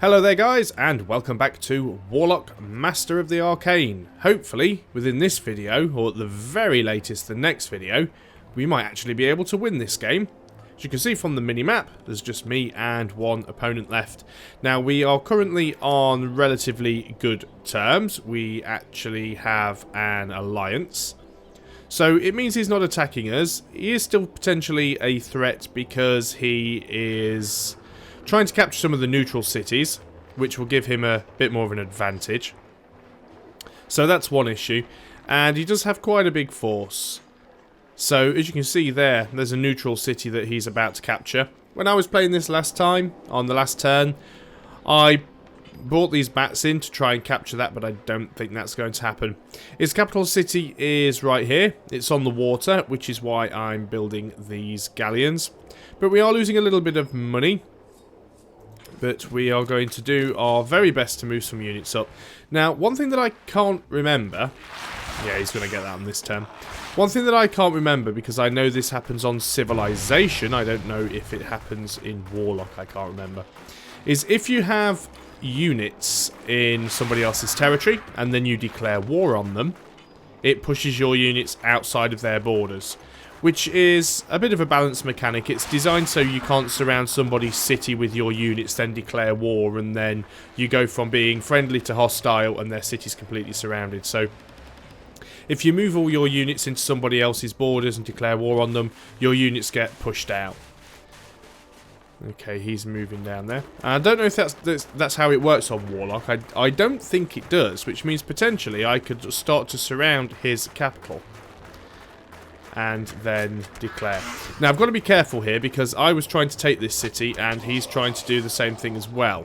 Hello there guys, and welcome back to Warlock, Master of the Arcane. Hopefully, within this video, or at the very latest the next video, we might actually be able to win this game. As you can see from the mini-map, there's just me and one opponent left. Now, we are currently on relatively good terms. We actually have an alliance. So, it means he's not attacking us. He is still potentially a threat because he is trying to capture some of the neutral cities, which will give him a bit more of an advantage. So that's one issue. And he does have quite a big force. So, as you can see there's a neutral city that he's about to capture. When I was playing this last time, on the last turn, I brought these bats in to try and capture that, but I don't think that's going to happen. His capital city is right here. It's on the water, which is why I'm building these galleons. But we are losing a little bit of money. But we are going to do our very best to move some units up. Now, one thing that I can't remember... Yeah, he's going to get that on this turn. One thing that I can't remember, because I know this happens on Civilization, I don't know if it happens in Warlock, I can't remember, is if you have units in somebody else's territory, and then you declare war on them, it pushes your units outside of their borders. Which is a bit of a balanced mechanic. It's designed so you can't surround somebody's city with your units, then declare war, and then you go from being friendly to hostile and their city's completely surrounded. So, if you move all your units into somebody else's borders and declare war on them, your units get pushed out. Okay, he's moving down there. I don't know if that's how it works on Warlock. I don't think it does, which means potentially I could start to surround his capital and then declare. Now, I've got to be careful here because I was trying to take this city and he's trying to do the same thing as well.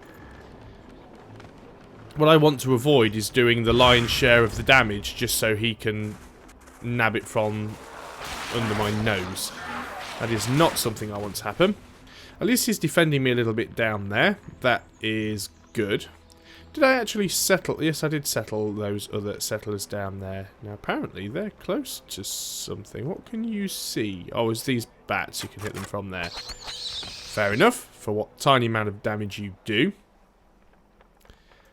What I want to avoid is doing the lion's share of the damage just so he can nab it from under my nose. That is not something I want to happen. At least he's defending me a little bit down there. That is good. Did I actually settle? Yes, I did settle those other settlers down there. Now, apparently, they're close to something. What can you see? Oh, it's these bats. You can hit them from there. Fair enough, for what tiny amount of damage you do.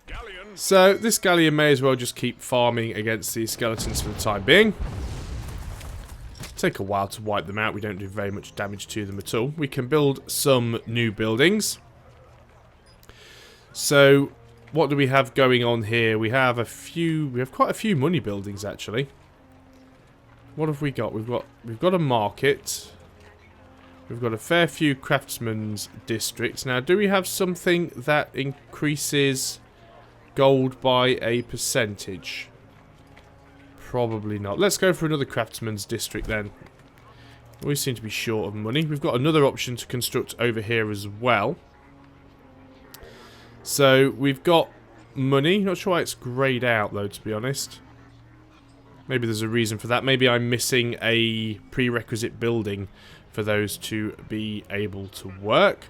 Galleon. So, this galleon may as well just keep farming against these skeletons for the time being. Take a while to wipe them out. We don't do very much damage to them at all. We can build some new buildings. So, what do we have going on here? We have quite a few money buildings actually. What have we got? We've got a market. We've got a fair few craftsmen's districts. Now, do we have something that increases gold by a percentage? Probably not. Let's go for another craftsman's district then. We seem to be short of money. We've got another option to construct over here as well. So, we've got money. Not sure why it's greyed out, though, to be honest. Maybe there's a reason for that. Maybe I'm missing a prerequisite building for those to be able to work.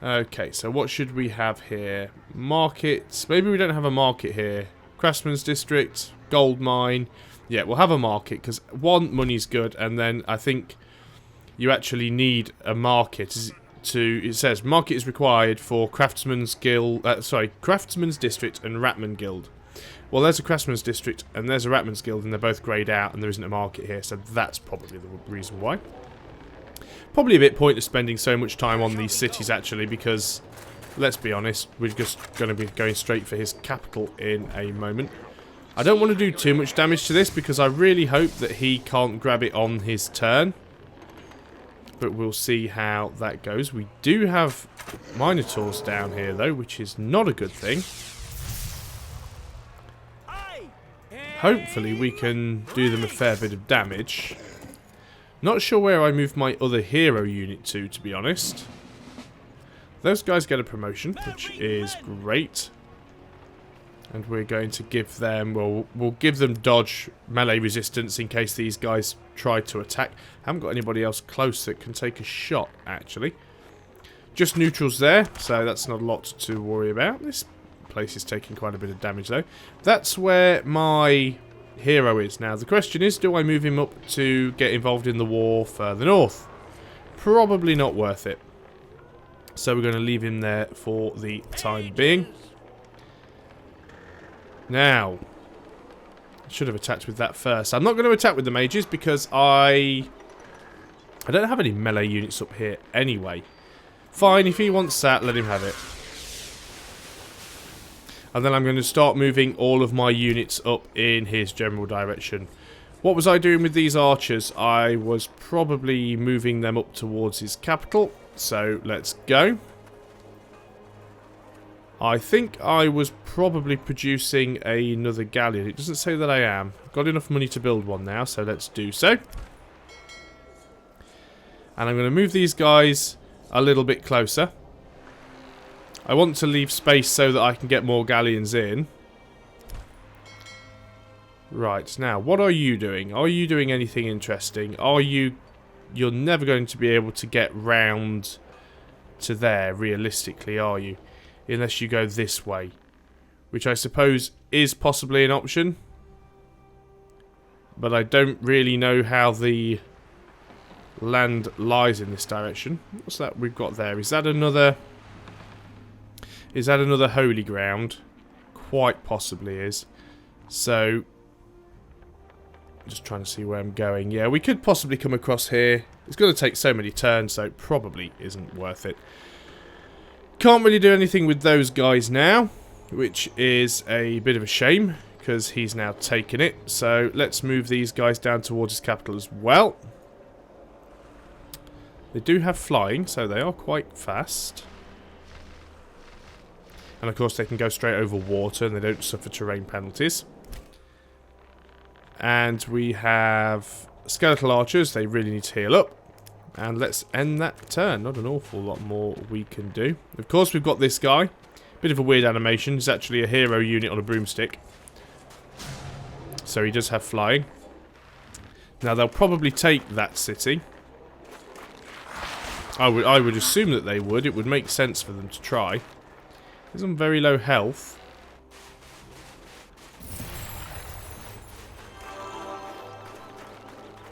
Okay, so what should we have here? Markets. Maybe we don't have a market here. Craftsman's district, gold mine. Yeah, we'll have a market, because one, money's good, and then I think you actually need a market. It says market is required for Craftsman's Craftsman's District and Ratman Guild. Well, there's a Craftsman's District and there's a Ratman's Guild, and they're both greyed out, and there isn't a market here, so that's probably the reason why. Probably a bit pointless spending so much time on these cities actually, because let's be honest, we're just going to be going straight for his capital in a moment. I don't want to do too much damage to this because I really hope that he can't grab it on his turn. But we'll see how that goes. We do have Minotaurs down here, though, which is not a good thing. Hopefully we can do them a fair bit of damage. Not sure where I moved my other hero unit to be honest. Those guys get a promotion, which is great. And we're going to give them, well, we'll give them dodge melee resistance in case these guys try to attack. Haven't got anybody else close that can take a shot, actually. Just neutrals there, so that's not a lot to worry about. This place is taking quite a bit of damage, though. That's where my hero is. Now, the question is, do I move him up to get involved in the war further north? Probably not worth it. So we're going to leave him there for the time being. Now, I should have attacked with that first. I'm not going to attack with the mages because I don't have any melee units up here anyway. Fine, if he wants that, let him have it. And then I'm going to start moving all of my units up in his general direction. What was I doing with these archers? I was probably moving them up towards his capital. So, let's go. I think I was probably producing another galleon. It doesn't say that I am. I've got enough money to build one now, so let's do so. And I'm going to move these guys a little bit closer. I want to leave space so that I can get more galleons in. Right, now, what are you doing? Are you doing anything interesting? Are you... You're never going to be able to get round to there, realistically, are you? Unless you go this way. Which I suppose is possibly an option. But I don't really know how the land lies in this direction. What's that we've got there? Is that another... Is that another holy ground? Quite possibly is. So... Just trying to see where I'm going. Yeah, we could possibly come across here. It's going to take so many turns, so it probably isn't worth it. Can't really do anything with those guys now, which is a bit of a shame, because he's now taken it. So let's move these guys down towards his capital as well. They do have flying, so they are quite fast. And of course they can go straight over water and they don't suffer terrain penalties. And we have skeletal archers. They really need to heal up. And let's end that turn. Not an awful lot more we can do. Of course, we've got this guy. Bit of a weird animation. He's actually a hero unit on a broomstick. So he does have flying. Now, they'll probably take that city. I would assume that they would. It would make sense for them to try. He's on very low health.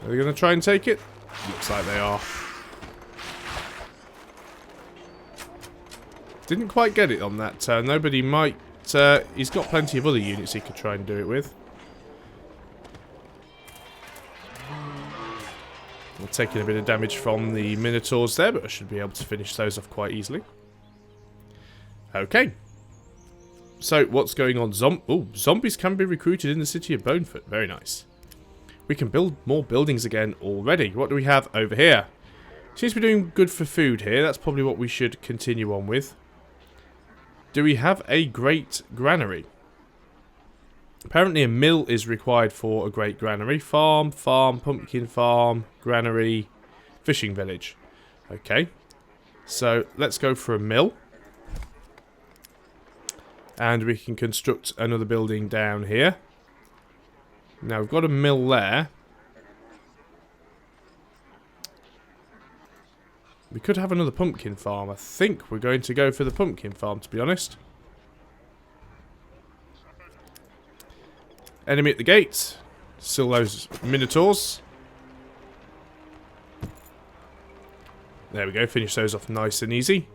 Are they going to try and take it? Looks like they are. Didn't quite get it on that turn though, but he might... he's got plenty of other units he could try and do it with. We're taking a bit of damage from the Minotaurs there, but I should be able to finish those off quite easily. Okay. So, what's going on? Zombies can be recruited in the city of Bonefoot. Very nice. We can build more buildings again already. What do we have over here? Seems to be doing good for food here. That's probably what we should continue on with. Do we have a great granary? Apparently a mill is required for a great granary. Farm, pumpkin farm, granary, fishing village. Okay. So, let's go for a mill. And we can construct another building down here. Now, we've got a mill there. We could have another pumpkin farm. I think we're going to go for the pumpkin farm, to be honest. Enemy at the gate. Still those Minotaurs. There we go. Finish those off nice and easy.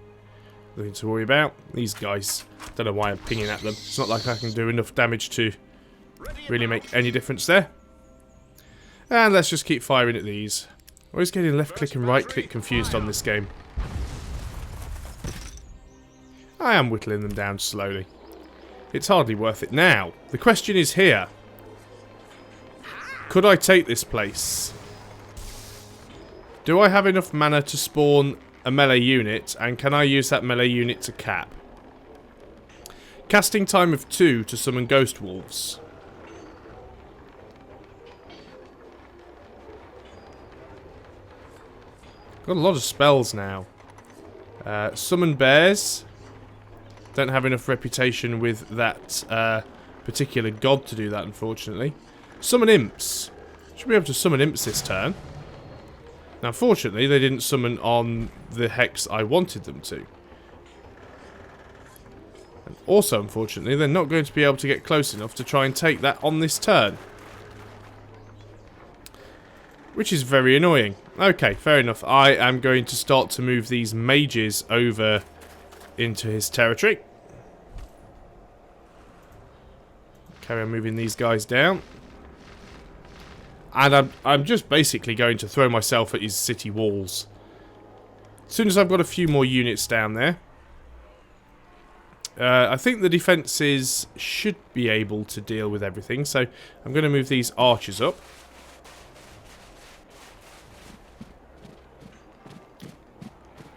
Nothing to worry about. These guys, don't know why I'm pinging at them. It's not like I can do enough damage to really make any difference there. And let's just keep firing at these. Always getting left click and right click confused on this game. I am whittling them down slowly. It's hardly worth it now. The question is here. Could I take this place? Do I have enough mana to spawn a melee unit, and can I use that melee unit to cap? Casting time of 2 to summon ghost wolves. Got a lot of spells now. Summon bears. Don't have enough reputation with that particular god to do that, unfortunately. Summon imps. Should be able to summon imps this turn. Now, unfortunately, they didn't summon on the hex I wanted them to. And also, unfortunately, they're not going to be able to get close enough to try and take that on this turn. Which is very annoying. Okay, fair enough. I am going to start to move these mages over into his territory. Carry on moving these guys down. And I'm just basically going to throw myself at his city walls. As soon as I've got a few more units down there. I think the defences should be able to deal with everything. So I'm going to move these archers up.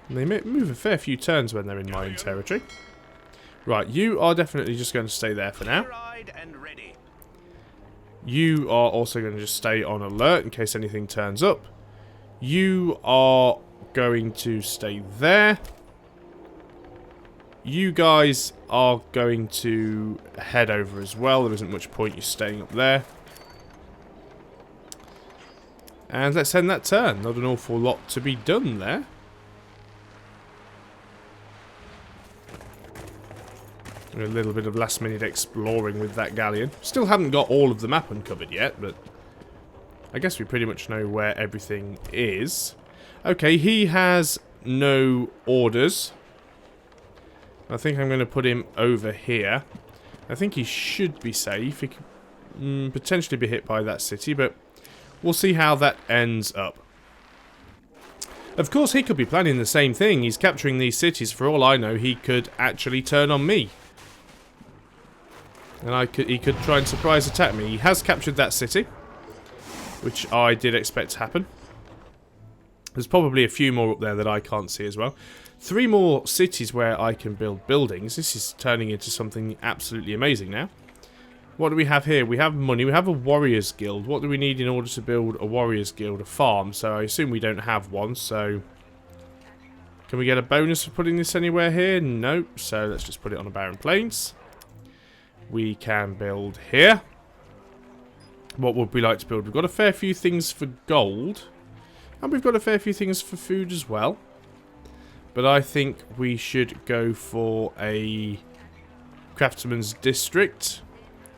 And they move a fair few turns when they're in my own territory. Right, you are definitely just going to stay there for now. You are also going to just stay on alert in case anything turns up. You are going to stay there. You guys are going to head over as well. There isn't much point you staying up there. And let's end that turn. Not an awful lot to be done there. A little bit of last minute exploring with that galleon. Still haven't got all of the map uncovered yet, but I guess we pretty much know where everything is. Okay, he has no orders. I think I'm going to put him over here. I think he should be safe. He could potentially be hit by that city, but we'll see how that ends up. Of course, he could be planning the same thing. He's capturing these cities. For all I know, he could actually turn on me. And he could try and surprise attack me. He has captured that city, which I did expect to happen. There's probably a few more up there that I can't see as well. 3 more cities where I can build buildings. This is turning into something absolutely amazing now. What do we have here? We have money. We have a warriors guild. What do we need in order to build a warriors guild? A farm. So I assume we don't have one. So can we get a bonus for putting this anywhere here? Nope. So let's just put it on a barren plains. We can build here. What would we like to build? We've got a fair few things for gold. And we've got a fair few things for food as well. But I think we should go for a craftsman's district.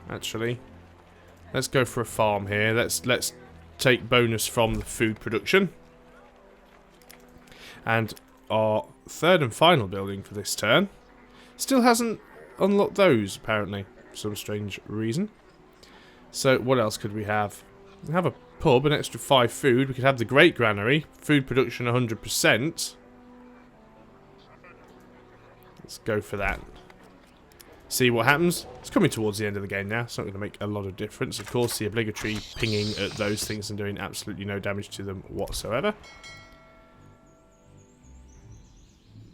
Actually, let's go for a farm here. Let's take bonus from the food production. And our third and final building for this turn still hasn't unlocked those, apparently, for some strange reason. So what else could we have? We have a pub, an extra 5 food. We could have the great granary, food production 100%. Let's go for that. See what happens. It's coming towards the end of the game now. It's not going to make a lot of difference. Of course, the obligatory pinging at those things and doing absolutely no damage to them whatsoever.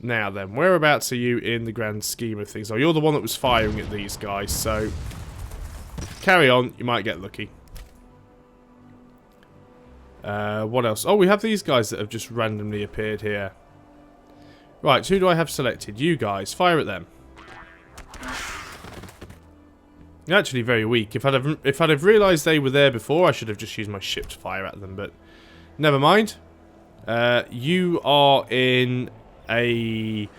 Now then, whereabouts are you in the grand scheme of things? Oh, you're the one that was firing at these guys, so carry on. You might get lucky. What else? Oh, we have these guys that have just randomly appeared here. Right, who do I have selected? You guys. Fire at them. They're actually very weak. If I'd have realised they were there before, I should have just used my ship to fire at them, but never mind. You are in a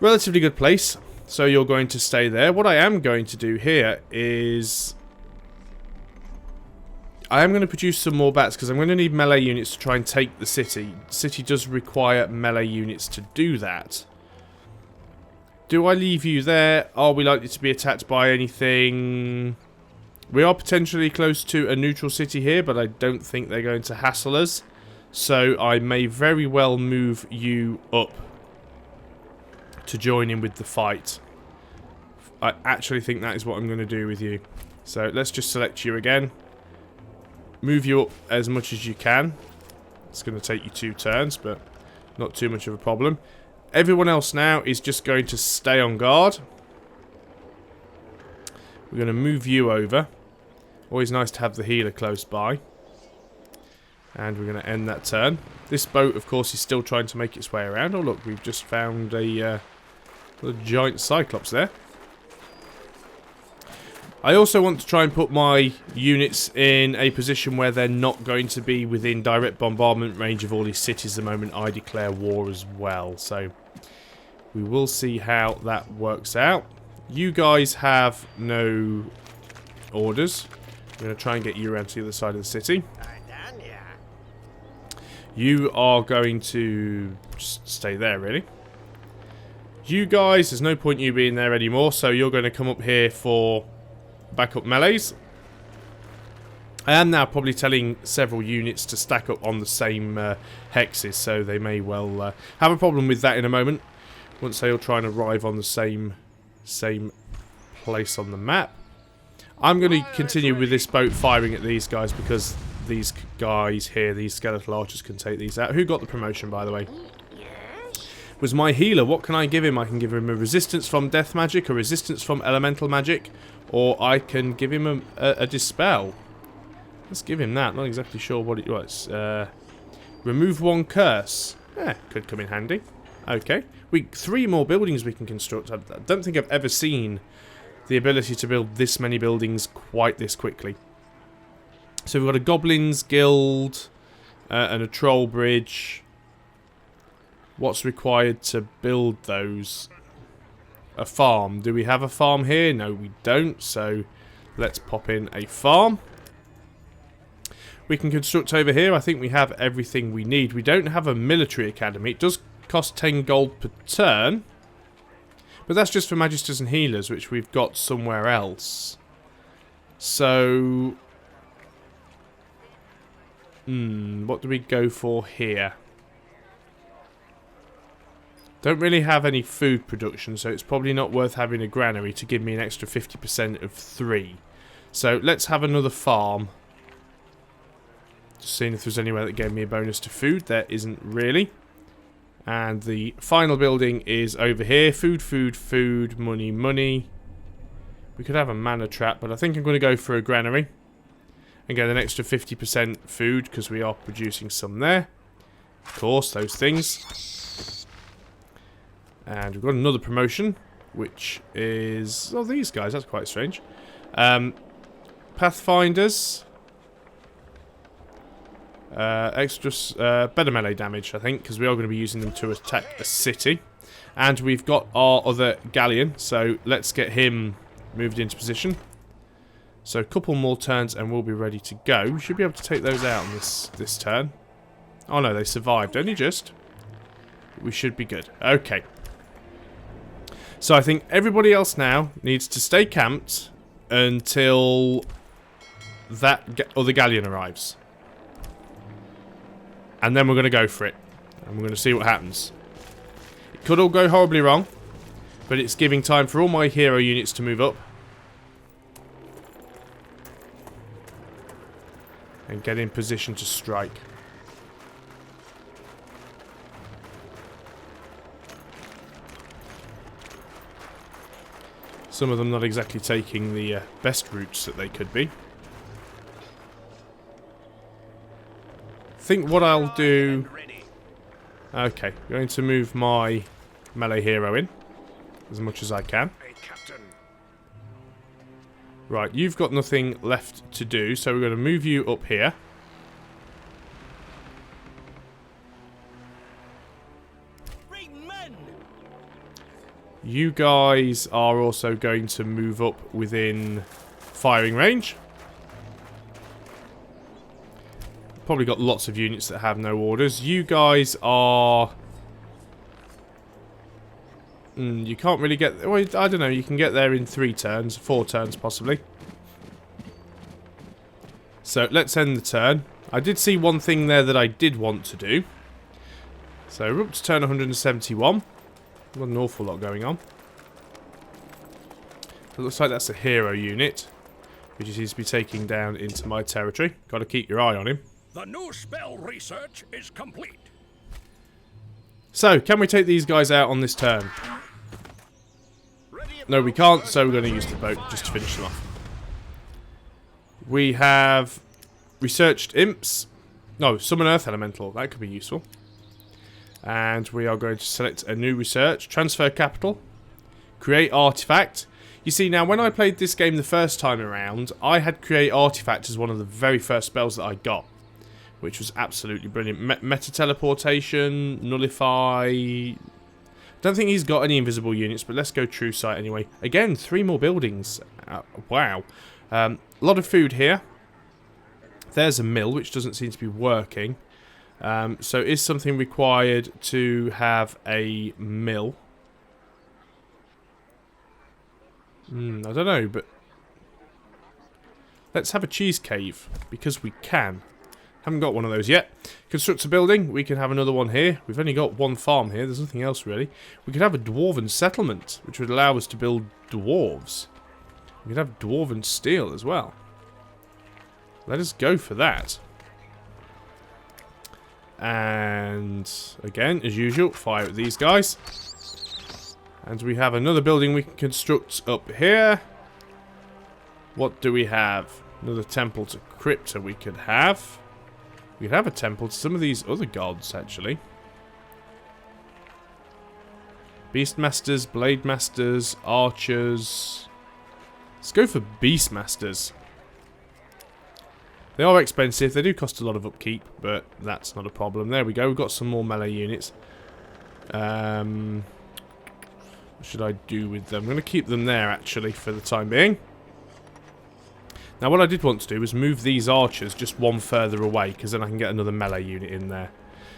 relatively good place, so you're going to stay there. What I am going to do here is I am going to produce some more bats because I'm going to need melee units to try and take the city. The city does require melee units to do that. Do I leave you there? Are we likely to be attacked by anything? We are potentially close to a neutral city here, but I don't think they're going to hassle us. So I may very well move you up to join in with the fight. I actually think that is what I'm going to do with you. So let's just select you again. Move you up as much as you can. It's going to take you 2 turns, but not too much of a problem. Everyone else now is just going to stay on guard. We're going to move you over. Always nice to have the healer close by. And we're going to end that turn. This boat, of course, is still trying to make its way around. Oh, look, we've just found a giant cyclops there. I also want to try and put my units in a position where they're not going to be within direct bombardment range of all these cities the moment I declare war as well. So we will see how that works out. You guys have no orders. I'm going to try and get you around to the other side of the city. You are going to just stay there, really. You guys, there's no point you being there anymore, so you're going to come up here for backup melees. I am now probably telling several units to stack up on the same hexes, so they may well have a problem with that in a moment. Once they all try and arrive on the same place on the map. I'm going to continue with this boat firing at these guys because these guys here, these skeletal archers, can take these out. Who got the promotion, by the way? Was my healer. What can I give him? I can give him a resistance from death magic, a resistance from elemental magic, or I can give him a dispel. Let's give him that. Not exactly sure what it was. Remove one curse. Could come in handy. Okay. 3 more buildings we can construct. I don't think I've ever seen the ability to build this many buildings quite this quickly. So we've got a Goblins Guild and a Troll Bridge. What's required to build those? A farm. Do we have a farm here? No, we don't. So let's pop in a farm. We can construct over here. I think we have everything we need. We don't have a military academy. It does cost 10 gold per turn. But that's just for Magisters and Healers, which we've got somewhere else. So... what do we go for here? Don't really have any food production, so it's probably not worth having a granary to give me an extra 50% of 3. So let's have another farm. Just seeing if there's anywhere that gave me a bonus to food. There isn't really. And the final building is over here. Food, food, food, money, money. We could have a mana trap, but I think I'm going to go for a granary. And get an extra 50% food, because we are producing some there. Of course, those things. And we've got another promotion, which is... oh, these guys. That's quite strange. Pathfinders. Extra better melee damage, I think, because we are going to be using them to attack a city. And we've got our other galleon, so let's get him moved into position. So a couple more turns and we'll be ready to go. We should be able to take those out on this turn. Oh no, they survived, only just. We should be good. Okay. So I think everybody else now needs to stay camped until that other galleon arrives. And then we're going to go for it. And we're going to see what happens. It could all go horribly wrong. But it's giving time for all my hero units to move up. And get in position to strike. Some of them not exactly taking the best routes that they could be. I think what I'll do... okay, going to move my melee hero in as much as I can. Right, you've got nothing left to do, so we're going to move you up here. You guys are also going to move up within firing range. Probably got lots of units that have no orders. You guys are... you can't really get... well, I don't know. You can get there in 3 turns. 4 turns, possibly. So, let's end the turn. I did see one thing there that I did want to do. So, we're up to turn 171. Not an awful lot going on. It looks like that's a hero unit, which he needs to be taking down into my territory. Got to keep your eye on him. The new spell research is complete. So, can we take these guys out on this turn? No, we can't, so we're going to use the boat just to finish them off. We have researched imps. No, summon earth elemental. That could be useful. And we are going to select a new research. Transfer capital. Create artifact. You see, now when I played this game the first time around, I had create artifact as one of the very first spells that I got. Which was absolutely brilliant. Meta teleportation, nullify. Don't think he's got any invisible units, but let's go true sight anyway. Again, 3 more buildings. Wow. A lot of food here. There's a mill, which doesn't seem to be working. So is something required to have a mill? I don't know, but let's have a cheese cave, because we can. Haven't got one of those yet. Construct a building. We can have another one here. We've only got one farm here. There's nothing else really. We could have a dwarven settlement, which would allow us to build dwarves. We could have dwarven steel as well. Let us go for that. And again, as usual, fire at these guys. And we have another building we can construct up here. What do we have? Another temple to Crypta we could have. We could have a temple to some of these other gods, actually. Beastmasters, Blade Masters, Archers. Let's go for Beastmasters. They are expensive. They do cost a lot of upkeep, but that's not a problem. There we go. We've got some more melee units. What should I do with them? I'm going to keep them there, actually, for the time being. Now, what I did want to do was move these archers just one further away, because then I can get another melee unit in there.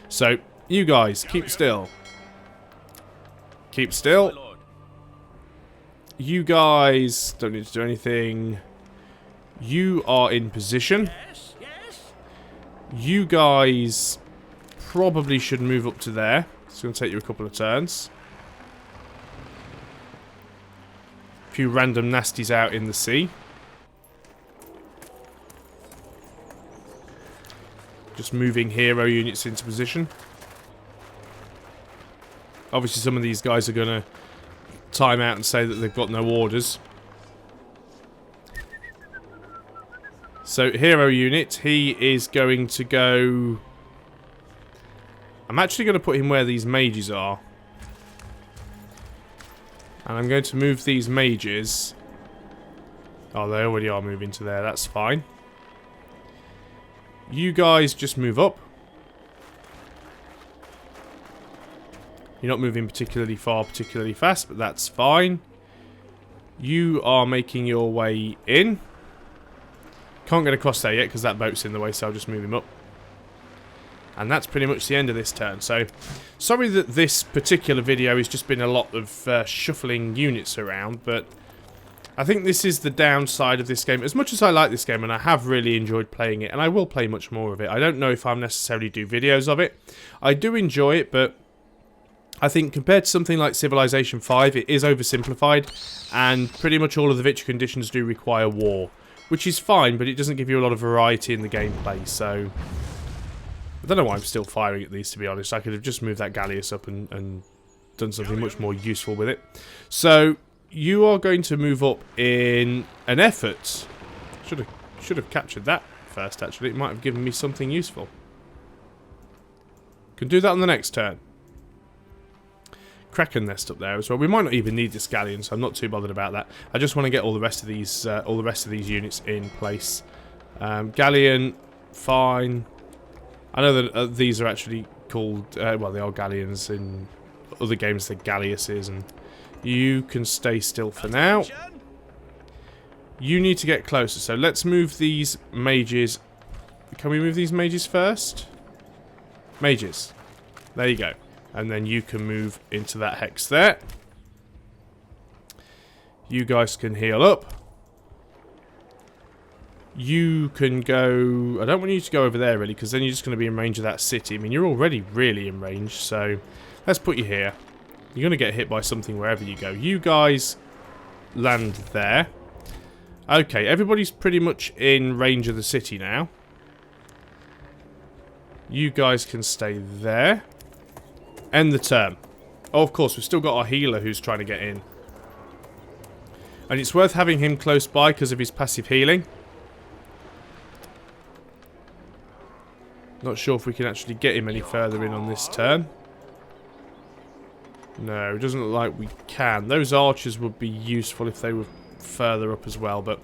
So, you guys, keep still. Keep still. You guys don't need to do anything. You are in position. You guys probably should move up to there. It's going to take you a couple of turns. A few random nasties out in the sea. Just moving hero units into position. Obviously some of these guys are going to time out and say that they've got no orders. So, hero unit, he is going to go... I'm actually going to put him where these mages are. And I'm going to move these mages. Oh, they already are moving to there, that's fine. You guys just move up. You're not moving particularly far, particularly fast, but that's fine. You are making your way in. Can't get across there yet because that boat's in the way, so I'll just move him up. And that's pretty much the end of this turn. So, sorry that this particular video has just been a lot of shuffling units around, but I think this is the downside of this game. As much as I like this game, and I have really enjoyed playing it, and I will play much more of it, I don't know if I'll necessarily do videos of it. I do enjoy it, but I think compared to something like Civilization 5, it is oversimplified, and pretty much all of the victory conditions do require war, which is fine, but it doesn't give you a lot of variety in the gameplay, so I don't know why I'm still firing at these, to be honest. I could have just moved that Galleus up and done something much more useful with it. So, you are going to move up in an effort. Should have captured that first, actually. It might have given me something useful. Can do that on the next turn. Kraken nest up there as well. We might not even need this galleon, so I'm not too bothered about that. I just want to get all the rest of these units in place. Galleon, fine. I know that these are actually called, well, they are galleons in other games. They're galleasses, and you can stay still for now. You need to get closer, so let's move these mages. Can we move these mages first? Mages. There you go. And then you can move into that hex there. You guys can heal up. You can go... I don't want you to go over there, really, because then you're just going to be in range of that city. I mean, you're already really in range, so let's put you here. You're going to get hit by something wherever you go. You guys land there. Okay, everybody's pretty much in range of the city now. You guys can stay there. End the turn. Oh, of course, we've still got our healer who's trying to get in. And it's worth having him close by because of his passive healing. Not sure if we can actually get him any further in on this turn. No, it doesn't look like we can. Those archers would be useful if they were further up as well, but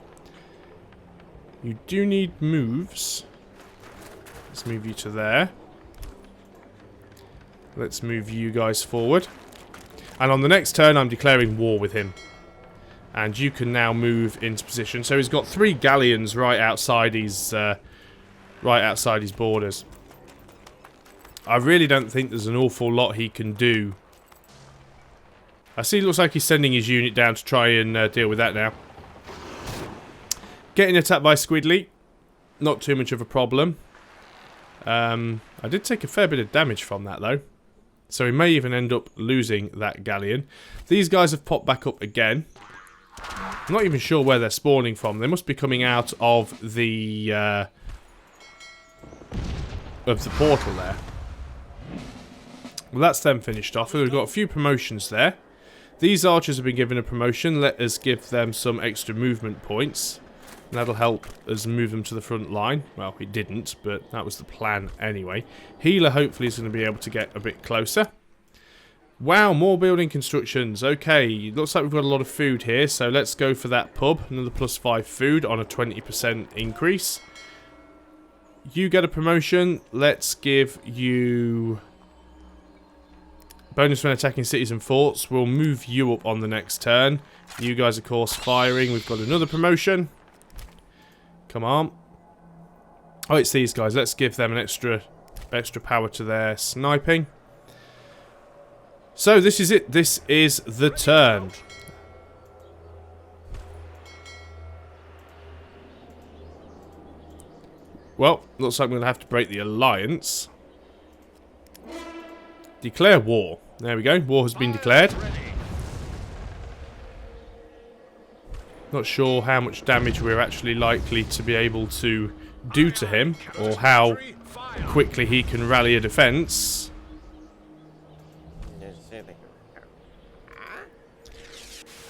you do need moves. Let's move you to there. Let's move you guys forward. And on the next turn, I'm declaring war with him. And you can now move into position. So he's got 3 galleons right outside his borders. I really don't think there's an awful lot he can do. I see it looks like he's sending his unit down to try and deal with that now. Getting attacked by Squidly. Not too much of a problem. I did take a fair bit of damage from that though. So we may even end up losing that galleon. These guys have popped back up again. I'm not even sure where they're spawning from. They must be coming out of the portal there. Well, that's them finished off. We've got a few promotions there. These archers have been given a promotion. Let us give them some extra movement points. And that'll help us move them to the front line. Well, it didn't, but that was the plan anyway. Healer hopefully is going to be able to get a bit closer. Wow, more building constructions. Okay, looks like we've got a lot of food here, so let's go for that pub. Another +5 food on a 20% increase. You get a promotion. Let's give you bonus when attacking cities and forts. We'll move you up on the next turn. You guys, of course, firing. We've got another promotion. Come on. Oh, it's these guys. Let's give them an extra power to their sniping. So this is it. This is the turn. Well, looks like I'm going to have to break the alliance. Declare war. There we go. War has been declared. Not sure how much damage we're actually likely to be able to do to him, or how quickly he can rally a defense.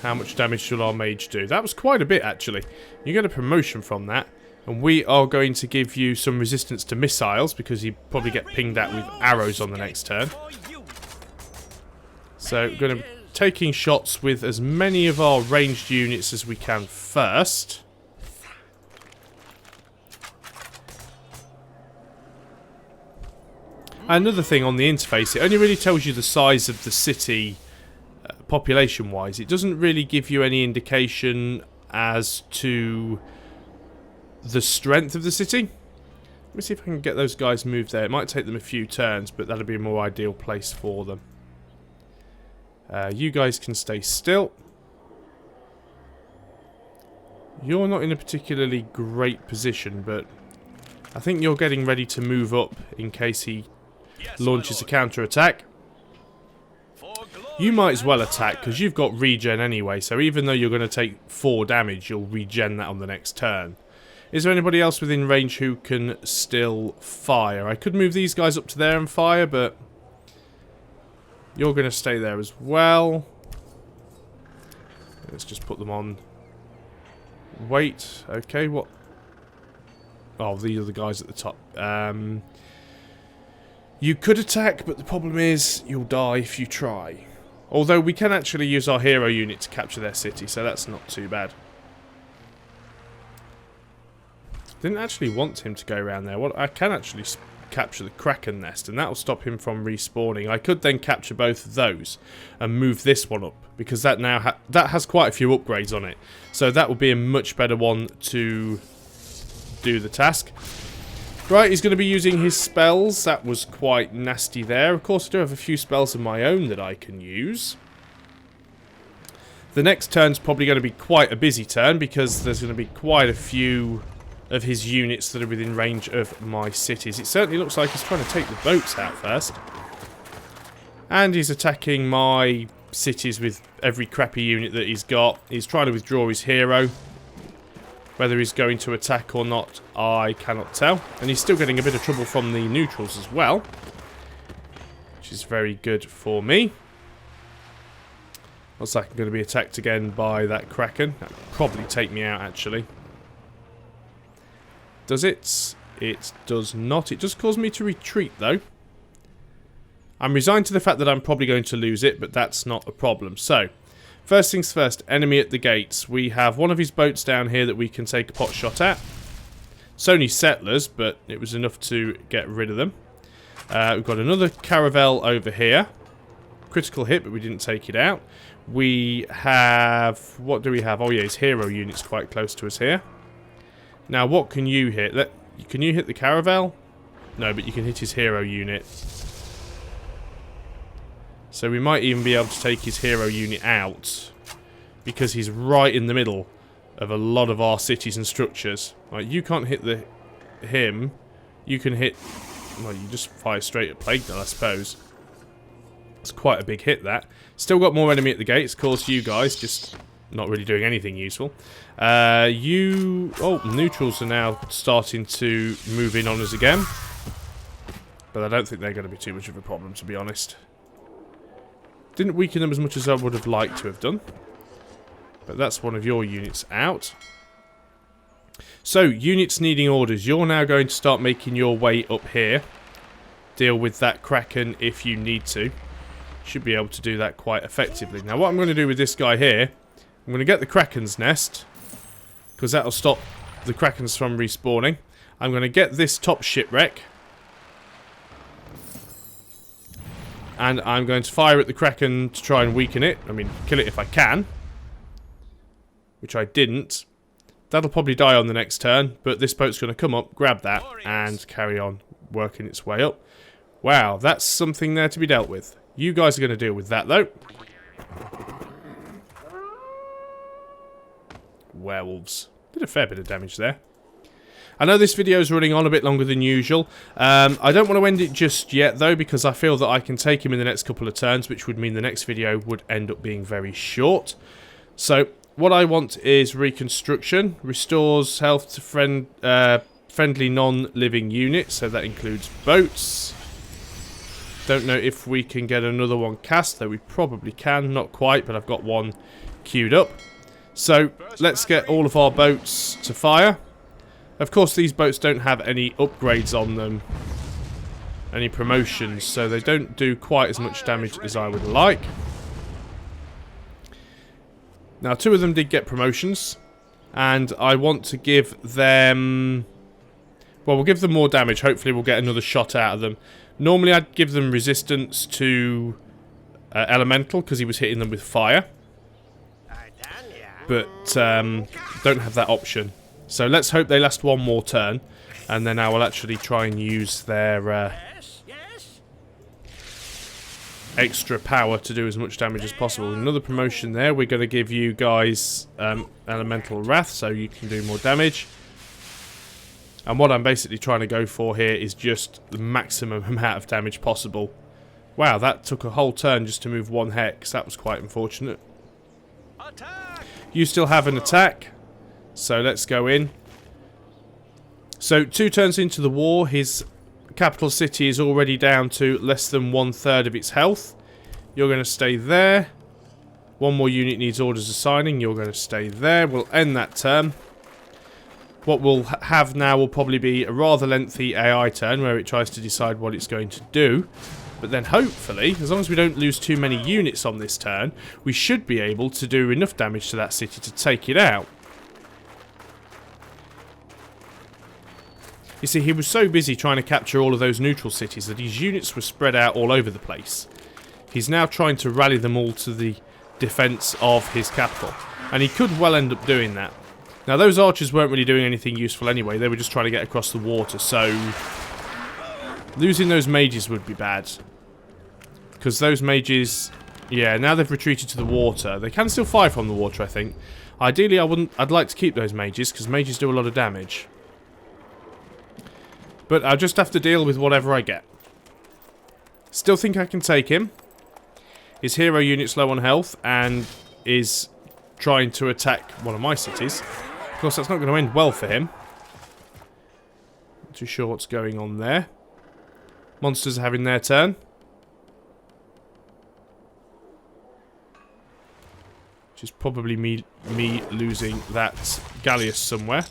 How much damage should our mage do? That was quite a bit, actually. You get a promotion from that. And we are going to give you some resistance to missiles, because you probably get pinged at with arrows on the next turn. So we're going to be taking shots with as many of our ranged units as we can first. Another thing on the interface, it only really tells you the size of the city population-wise. It doesn't really give you any indication as to the strength of the city. Let me see if I can get those guys moved there. It might take them a few turns, but that'll be a more ideal place for them. You guys can stay still. You're not in a particularly great position, but I think you're getting ready to move up in case he launches a counter-attack. You might as well attack, because you've got regen anyway, so even though you're going to take 4 damage, you'll regen that on the next turn. Is there anybody else within range who can still fire? I could move these guys up to there and fire, but you're going to stay there as well. Let's just put them on. Wait, okay, what? Oh, these are the guys at the top. You could attack, but the problem is you'll die if you try. Although we can actually use our hero unit to capture their city, so that's not too bad. Didn't actually want him to go around there. What I can actually capture the Kraken nest, and that'll stop him from respawning. I could then capture both of those and move this one up, because that now that has quite a few upgrades on it. So that will be a much better one to do the task. Right, he's going to be using his spells. That was quite nasty there. Of course, I do have a few spells of my own that I can use. The next turn's probably going to be quite a busy turn, because there's going to be quite a few of his units that are within range of my cities. It certainly looks like he's trying to take the boats out first. And he's attacking my cities with every crappy unit that he's got. He's trying to withdraw his hero. Whether he's going to attack or not, I cannot tell. And he's still getting a bit of trouble from the neutrals as well, which is very good for me. Looks like I'm going to be attacked again by that Kraken. That would probably take me out, actually. Does it? It does not. It does cause me to retreat, though. I'm resigned to the fact that I'm probably going to lose it, but that's not a problem. So, first things first, enemy at the gates. We have one of his boats down here that we can take a pot shot at. It's only settlers, but it was enough to get rid of them. We've got another caravel over here. Critical hit, but we didn't take it out. We have... what do we have? Oh yeah, his hero unit's quite close to us here. Now, what can you hit? Can you hit the caravel? No, but you can hit his hero unit. So we might even be able to take his hero unit out, because he's right in the middle of a lot of our cities and structures. Like, you can't hit him. You can hit... Well, you just fire straight at Plague Null, I suppose. It's quite a big hit, that. Still got more enemy at the gates. Of course, you guys just not really doing anything useful. Oh, neutrals are now starting to move in on us again. But I don't think they're going to be too much of a problem, to be honest. Didn't weaken them as much as I would have liked to have done. But that's one of your units out. So, units needing orders. You're now going to start making your way up here. Deal with that Kraken if you need to. Should be able to do that quite effectively. Now, what I'm going to do with this guy here, I'm going to get the Kraken's nest, because that'll stop the Krakens from respawning. I'm going to get this top shipwreck, and I'm going to fire at the Kraken to try and weaken it. I mean, kill it if I can, which I didn't. That'll probably die on the next turn, but this boat's going to come up, grab that, and carry on working its way up. Wow, that's something there to be dealt with. You guys are going to deal with that, though. Werewolves. Did a fair bit of damage there. I know this video is running on a bit longer than usual. I don't want to end it just yet, though, because I feel that I can take him in the next couple of turns, which would mean the next video would end up being very short. So, what I want is reconstruction. Restores health to friendly non-living units, so that includes boats. Don't know if we can get another one cast, though we probably can. Not quite, but I've got one queued up. So, let's get all of our boats to fire. Of course, these boats don't have any upgrades on them. Any promotions, so they don't do quite as much damage as I would like. Now, 2 of them did get promotions. And I want to give them... Well, we'll give them more damage. Hopefully, we'll get another shot out of them. Normally, I'd give them resistance to elemental, because he was hitting them with fire. But don't have that option. So let's hope they last one more turn, and then I will actually try and use their extra power to do as much damage as possible. Another promotion there. We're going to give you guys elemental wrath, so you can do more damage. And what I'm basically trying to go for here is just the maximum amount of damage possible. Wow, that took a whole turn just to move 1 hex. That was quite unfortunate. You still have an attack, so let's go in. So 2 turns into the war, his capital city is already down to less than 1/3 of its health. You're going to stay there. 1 more unit needs orders assigning. You're going to stay there. We'll end that turn. What we'll have now will probably be a rather lengthy AI turn where it tries to decide what it's going to do. But then hopefully, as long as we don't lose too many units on this turn, we should be able to do enough damage to that city to take it out. You see, he was so busy trying to capture all of those neutral cities that his units were spread out all over the place. He's now trying to rally them all to the defense of his capital. And he could well end up doing that. Now, those archers weren't really doing anything useful anyway. They were just trying to get across the water, so... losing those mages would be bad. Because those mages... yeah, now they've retreated to the water. They can still fire from the water, I think. Ideally, I'd like to keep those mages, because mages do a lot of damage. But I'll just have to deal with whatever I get. Still think I can take him. His hero unit's low on health, and is trying to attack one of my cities. Of course, that's not going to end well for him. Not too sure what's going on there. Monsters are having their turn. Which is probably me losing that Gallius somewhere.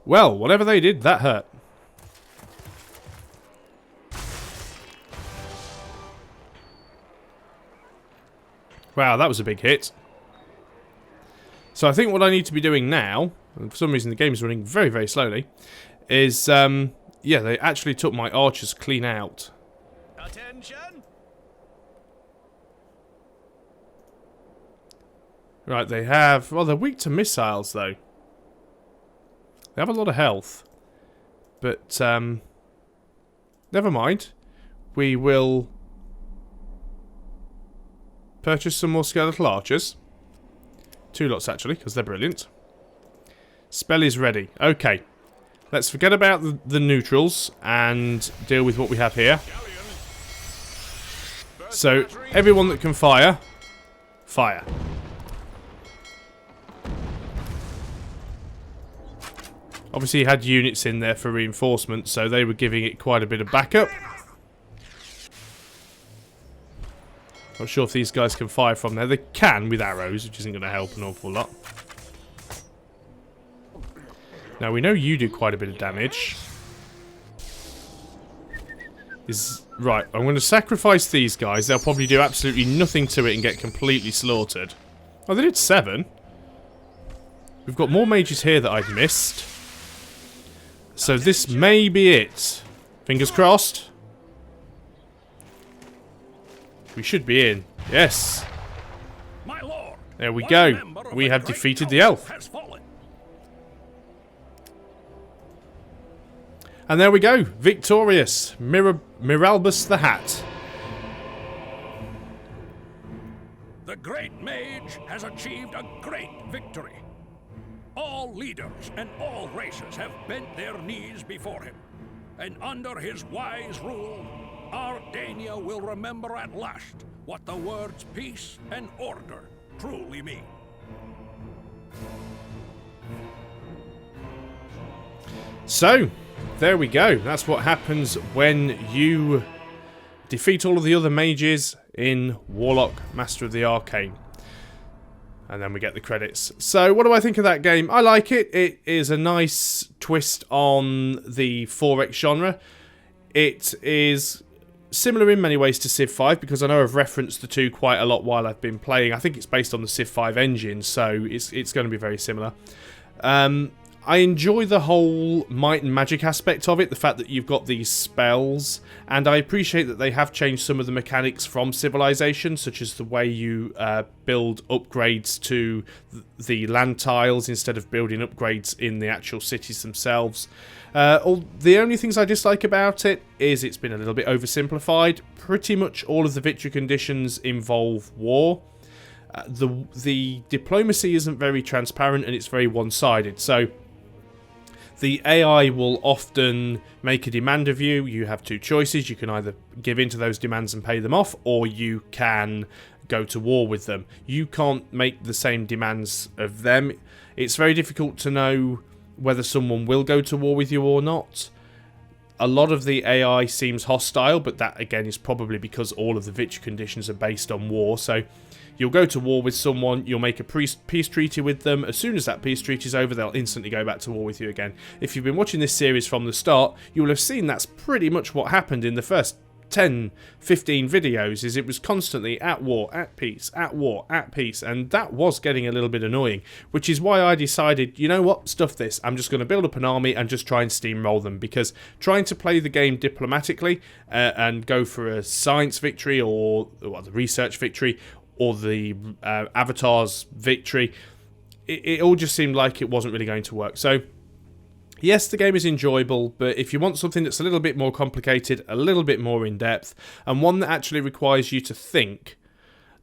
Well, whatever they did, that hurt. Wow, that was a big hit. So I think what I need to be doing now, and for some reason the game is running very, very slowly, is, yeah, they actually took my archers clean out. Attention! Right, they have... well, they're weak to missiles, though. They have a lot of health. But, never mind. We will purchase some more skeletal archers. 2 lots, actually, because they're brilliant. Spell is ready. Okay. Let's forget about the neutrals and deal with what we have here. So, everyone that can fire, fire. Obviously, you had units in there for reinforcement, so they were giving it quite a bit of backup. Not sure if these guys can fire from there. They can with arrows, which isn't going to help an awful lot. Now, we know you do quite a bit of damage. Right, I'm going to sacrifice these guys. They'll probably do absolutely nothing to it and get completely slaughtered. Oh, they did 7. We've got more mages here that I've missed. So this may be it. Fingers crossed. We should be in. Yes. My lord, there we go. We have defeated the elf. And there we go. Victorious. Miralbus the Hat. The great mage has achieved a great victory. All leaders and all races have bent their knees before him. And under his wise rule, Ardania will remember at last what the words peace and order truly mean. So, there we go. That's what happens when you defeat all of the other mages in Warlock, Master of the Arcane. And then we get the credits. So, what do I think of that game? I like it. It is a nice twist on the 4X genre. It is similar in many ways to Civ 5, because I know I've referenced the two quite a lot while I've been playing. I think it's based on the Civ 5 engine, so it's going to be very similar. I enjoy the whole might and magic aspect of it, the fact that you've got these spells, and I appreciate that they have changed some of the mechanics from Civilization, such as the way you build upgrades to the land tiles instead of building upgrades in the actual cities themselves. The only things I dislike about it is it's been a little bit oversimplified. Pretty much all of the victory conditions involve war. The diplomacy isn't very transparent and it's very one-sided, so the AI will often make a demand of you. You have 2 choices. You can either give in to those demands and pay them off, or you can go to war with them. You can't make the same demands of them. It's very difficult to know whether someone will go to war with you or not. A lot of the AI seems hostile, but that again is probably because all of the victory conditions are based on war. So you'll go to war with someone, you'll make a peace treaty with them. As soon as that peace treaty is over, they'll instantly go back to war with you again. If you've been watching this series from the start, you will have seen that's pretty much what happened in the first 10, 15 videos, is it was constantly at war, at peace, at war, at peace, and that was getting a little bit annoying, which is why I decided, you know what, stuff this, I'm just going to build up an army and just try and steamroll them, because trying to play the game diplomatically and go for a science victory or the research victory or the avatars victory, it all just seemed like it wasn't really going to work. So yes, the game is enjoyable, but if you want something that's a little bit more complicated, a little bit more in-depth, and one that actually requires you to think,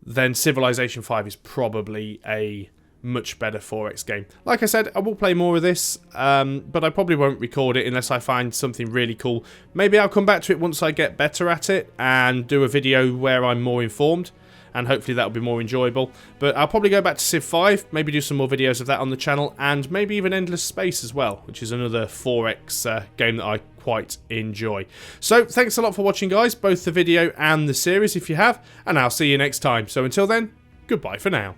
then Civilization 5 is probably a much better 4X game. Like I said, I will play more of this, but I probably won't record it unless I find something really cool. Maybe I'll come back to it once I get better at it and do a video where I'm more informed, and hopefully that'll be more enjoyable. But I'll probably go back to Civ 5, maybe do some more videos of that on the channel, and maybe even Endless Space as well, which is another 4X game that I quite enjoy. So, thanks a lot for watching, guys, both the video and the series if you have, and I'll see you next time. So until then, goodbye for now.